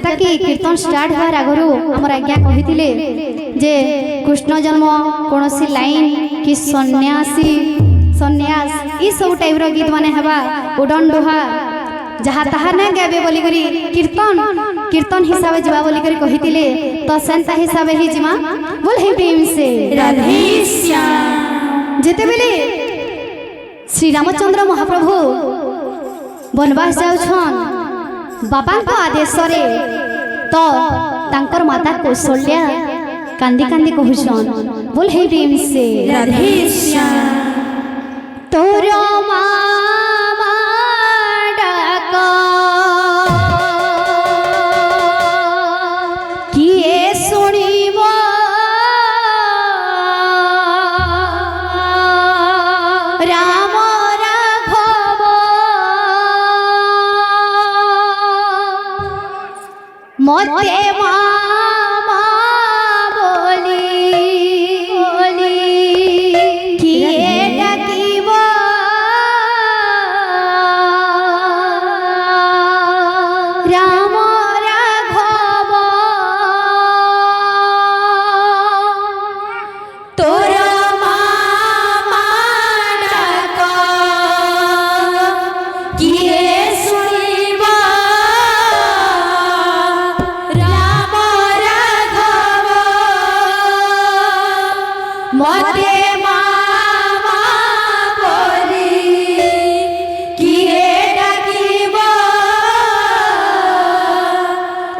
যেটা কি কীর্তন স্টার্ট হওয়ার আগরু আমার আজ্ঞা কহিলে যে কৃষ্ণ জন্ম কোনসি লাইন কি সন্ন্যাসী সন্ন্যাস এই সব টাইপর গীত মানে হবা উডন ডোহা যাহা তাহা না গাবে বলি করি কীর্তন কীর্তন হিসাবে যা বলি করি কহিলে তো সেন্তা হিসাবে হি জিমা বল হে প্রেম সে রাধে শ্যাম যেতেবেলে শ্রী রামচন্দ্র মহাপ্রভু বনবাস যাউছন বাপাଙ୍କ আদেশরে তো তাঙ্কর মাতা কৌশल्या কান্দি কান্দি কহুছন বল হে প্রেম সে রাধে শ্যাম তোর মামা ডাক কিয়ে শুনিব রাম রাঘব মতে মামা বলি বলি কিয়ে ডাকিব রাম রাঘব তোর মামা ডাক কিয়ে শুনিব রাম রাঘব মতে মামা বলি কিয়ে ডাকিব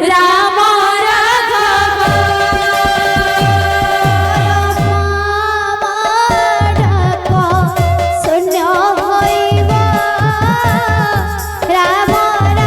রাম রাঘব রাম রাঘব